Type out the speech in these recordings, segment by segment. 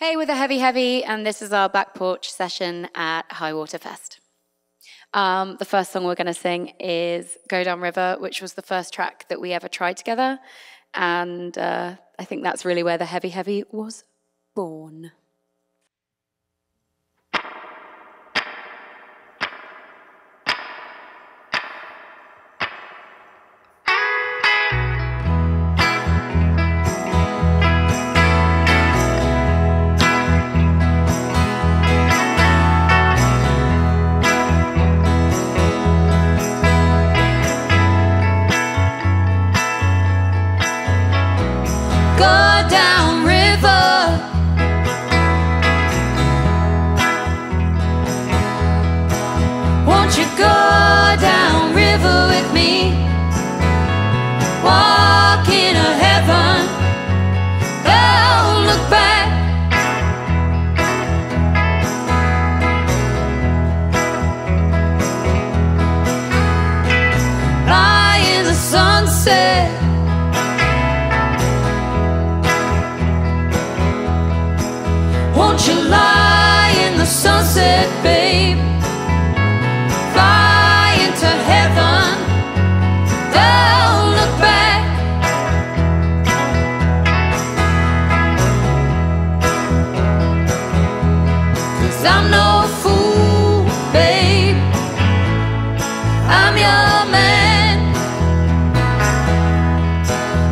Hey, we're the Heavy Heavy, and this is our back porch session at High Water Fest. The first song we're going to sing is Go Down River, which was the first track that we ever tried together, and I think that's really where the Heavy Heavy was born. Won't you lie in the sunset, babe? Fly into heaven, don't look back. 'Cause I'm no fool, babe, I'm your man.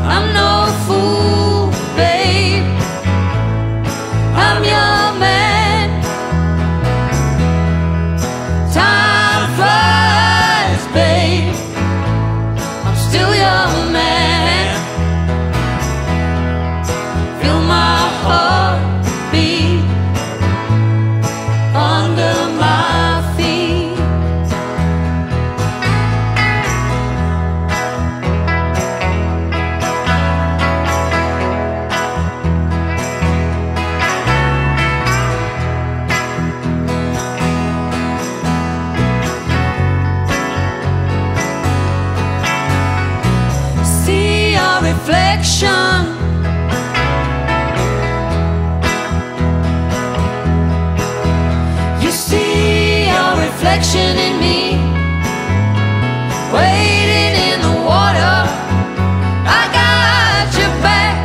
I'm no fool, babe, I'm your man. Time flies, babe, I'm still your man. Feel my heart beat under my feet. See your reflection, you see your reflection in me, waiting in the water. I got your back.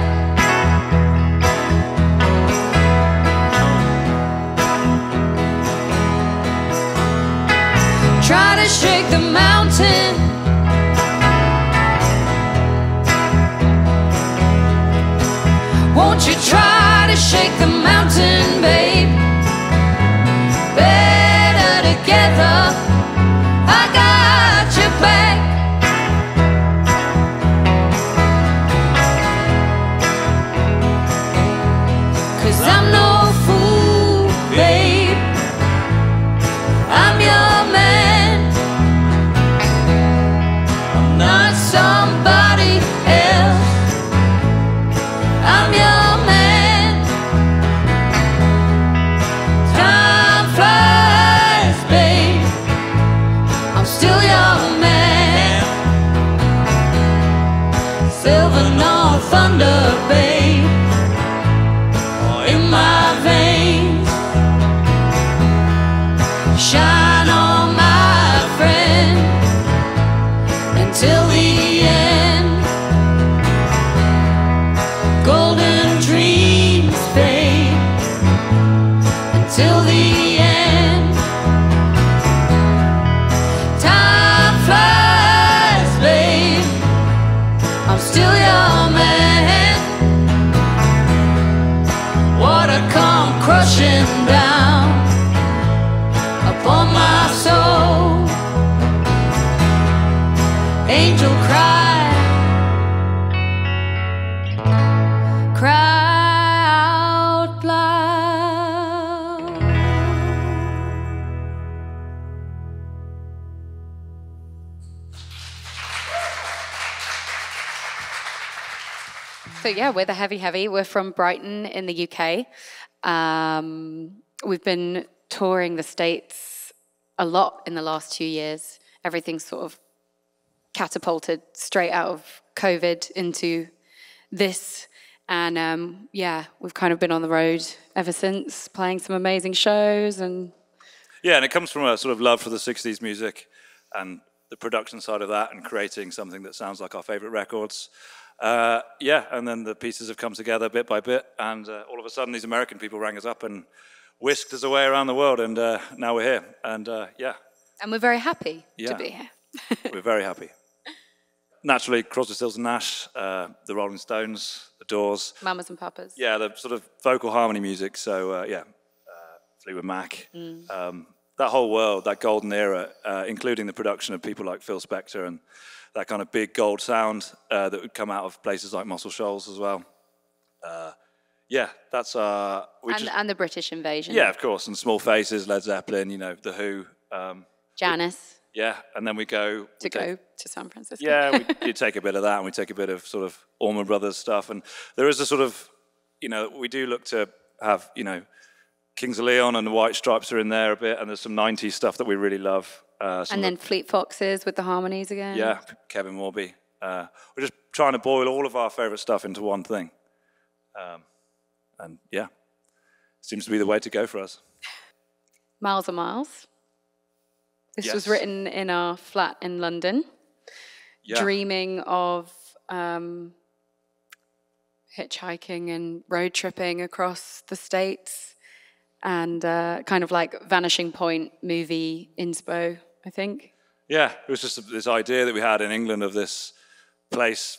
Try to shake the mountain, won't you try to shake the mountain, babe? Better together, I got your back. 'Cause I'm no fool, babe, I'm your man. I'm not somebody else, I'm your man. Time flies, babe, I'm still your man. Silver North thunder, babe, in my veins. Shine on, my friend, until the end. Golden dreams, babe, until the end. Time flies, babe, I'm still your man. Water come crushing down upon my soul. Angel cry, cry out loud. So yeah, we're the Heavy Heavy. We're from Brighton in the UK. We've been touring the States a lot in the last 2 years. Everything's sort of catapulted straight out of COVID into this. And yeah, we've kind of been on the road ever since, playing some amazing shows. And yeah, and it comes from a sort of love for the 60s music and the production side of that and creating something that sounds like our favorite records. Yeah, and then the pieces have come together bit by bit, and all of a sudden these American people rang us up and whisked us away around the world, and now we're here. And yeah. And we're very happy to be here. We're very happy. Naturally, Crosby, Stills and Nash, the Rolling Stones, the Doors. Mamas and Papas. Yeah, the sort of vocal harmony music. So yeah, Fleetwood Mac. That whole world, that golden era, including the production of people like Phil Spector and that kind of big gold sound that would come out of places like Muscle Shoals as well. Yeah, that's and the British invasion. Yeah, of course, and Small Faces, Led Zeppelin, you know, The Who. Janice. Yeah, and then we go to San Francisco. Yeah, we take a bit of that, and we take a bit of sort of Allman Brothers stuff, and there is a sort of, you know, we do look to have, you know, Kings of Leon and the White Stripes are in there a bit, and there's some 90s stuff that we really love. And then Fleet Foxes with the harmonies again. Yeah, Kevin Morby. We're just trying to boil all of our favourite stuff into one thing. And yeah, seems to be the way to go for us. Miles and Miles. This was written in our flat in London. Yeah. Dreaming of hitchhiking and road tripping across the States. And kind of like Vanishing Point movie inspo, I think. Yeah, it was just this idea that we had in England of this place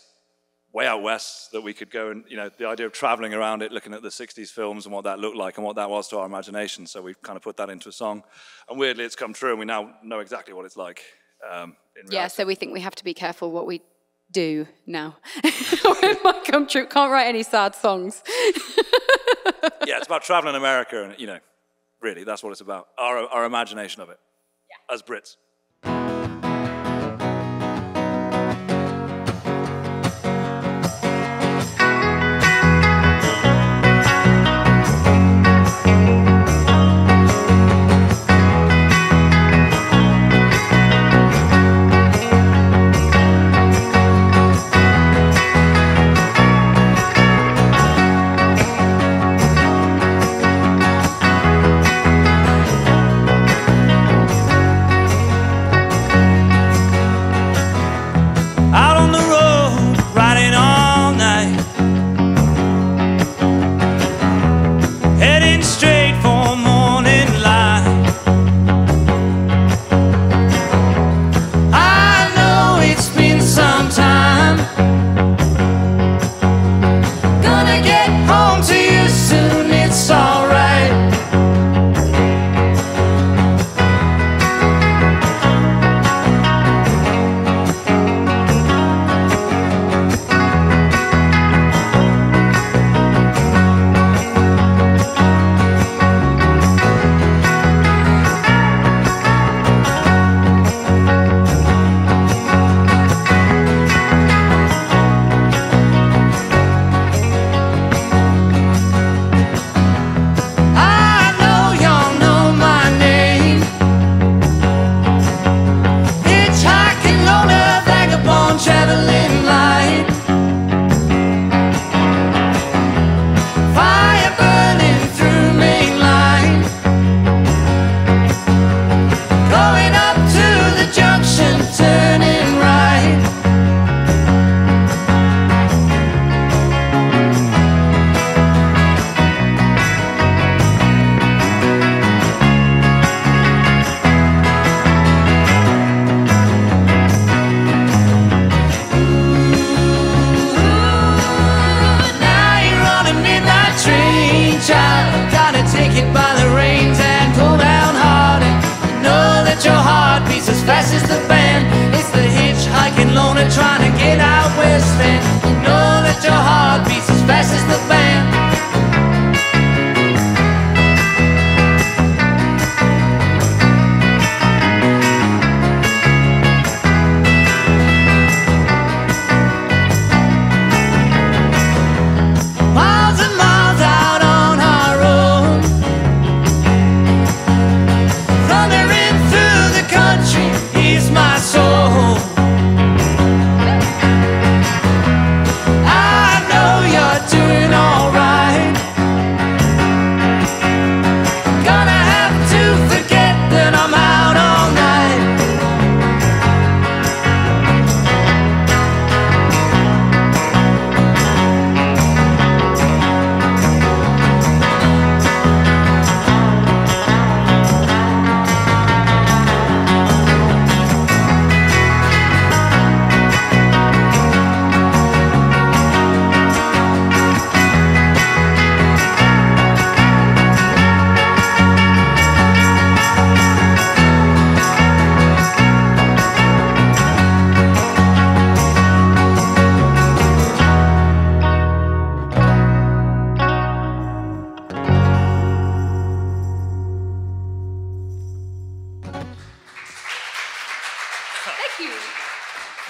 way out west that we could go and, you know, the idea of traveling around it, looking at the 60s films and what that looked like and what that was to our imagination. So we've kind of put that into a song. And weirdly, it's come true, and we now know exactly what it's like in reality. Yeah, so we think we have to be careful what we do now. Or it might come true. Can't write any sad songs. Yeah, it's about traveling America, and, you know, really, that's what it's about. Our imagination of it, as Brits.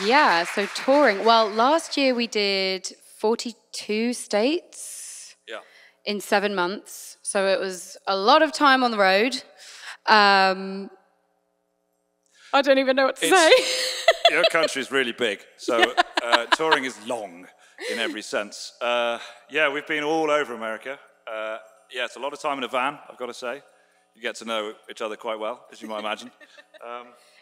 Yeah, so touring. Well, last year we did 42 states in 7 months. So it was a lot of time on the road. I don't even know what to say. Your country's really big, so touring is long in every sense. Yeah, we've been all over America. Yeah, it's a lot of time in a van, I've got to say. You get to know each other quite well, as you might imagine.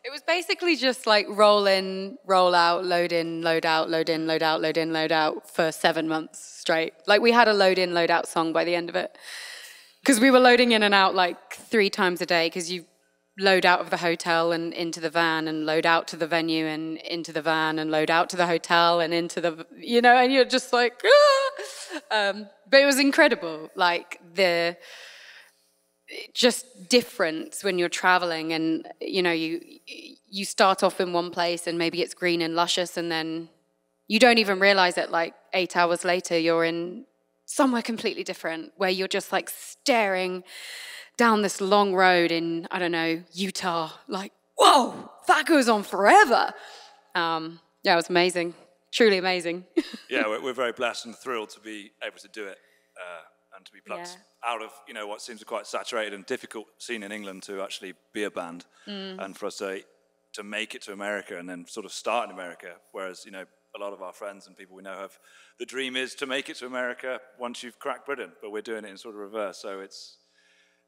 It was basically just like roll in, roll out, load in, load out, load in, load out, load in, load out for 7 months straight. Like we had a load in, load out song by the end of it. Because we were loading in and out like 3 times a day, because you load out of the hotel and into the van and load out to the venue and into the van and load out to the hotel and into the, you know, and you're just like, ah! But it was incredible, like the just difference when you're traveling, and you know, you start off in one place and maybe it's green and luscious, and then you don't even realize it, like 8 hours later you're in somewhere completely different, where you're just like staring down this long road in, I don't know, Utah, like, whoa, that goes on forever. Yeah, it was amazing, truly amazing. Yeah, we're very blessed and thrilled to be able to do it and to be plucked out of, you know, what seems a quite saturated and difficult scene in England to actually be a band, and for us to make it to America and then sort of start in America, whereas, you know, a lot of our friends and people we know have, the dream is to make it to America once you've cracked Britain, but we're doing it in sort of reverse, so it's,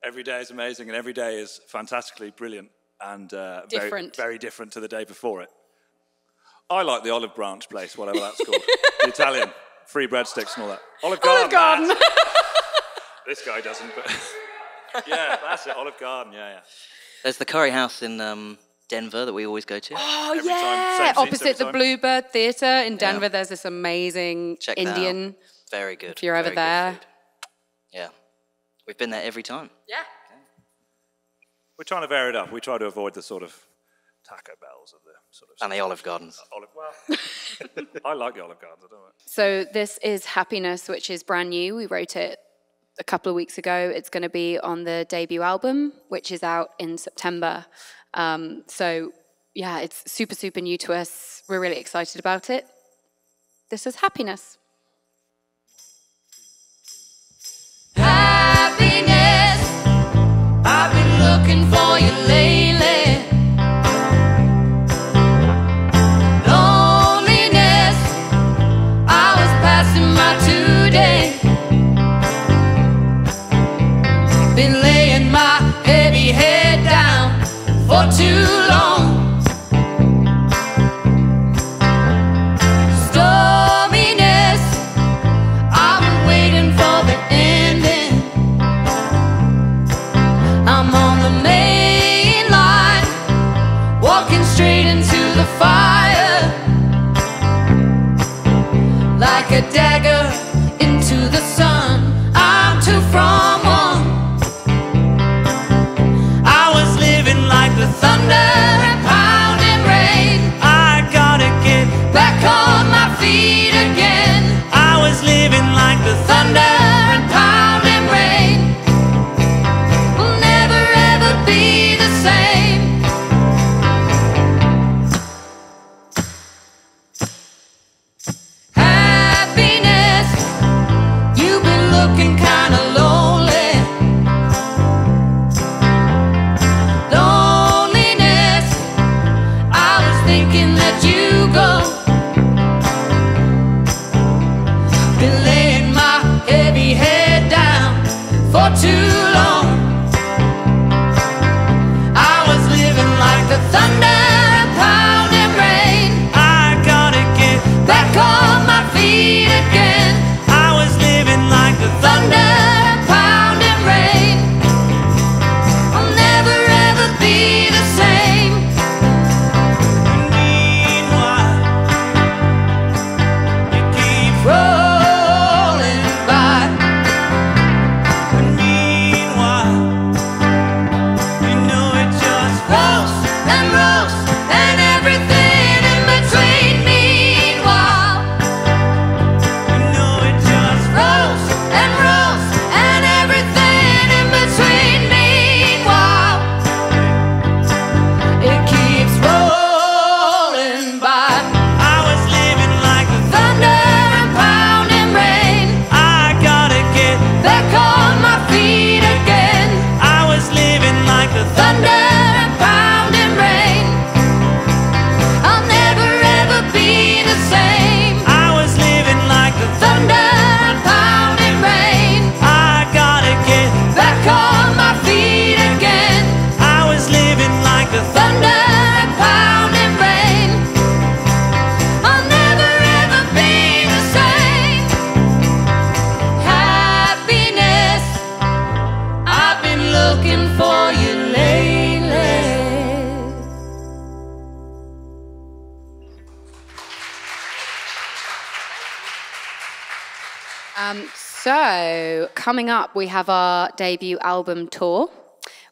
every day is amazing and every day is fantastically brilliant and very, very different to the day before it. I like the Olive Branch place, whatever that's called. The Italian, free breadsticks and all that. Olive Garden. This guy doesn't, but yeah, that's it, Olive Garden, yeah. There's the curry house in Denver that we always go to. Oh, Every yeah, time, opposite the Bluebird Theatre in Denver, there's this amazing Indian. Very good. If you're ever there. Yeah, we've been there every time. Yeah. We're trying to vary it up. We try to avoid the sort of Taco Bells of the sort of... And the Olive Gardens. Well, I like the Olive Gardens, I don't know. So this is Happiness, which is brand new. We wrote it a couple of weeks ago. It's going to be on the debut album, which is out in September. So yeah, it's super, super new to us. We're really excited about it. This is Happiness. Happiness, I've been looking for you lately. Loneliness, I was passing my today. Been laying my heavy head down for too long. Storminess, I've been waiting for the ending. I'm on the main line, walking straight into the fire, like a dagger into the sun. I'm 2 from 1. I was living like the thunder and So, coming up, we have our debut album tour,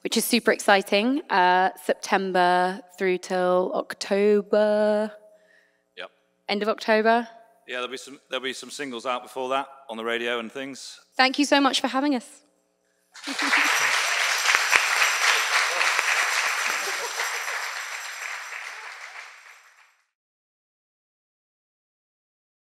which is super exciting. September through till October. Yep. End of October. Yeah, there'll be some singles out before that on the radio and things. Thank you so much for having us.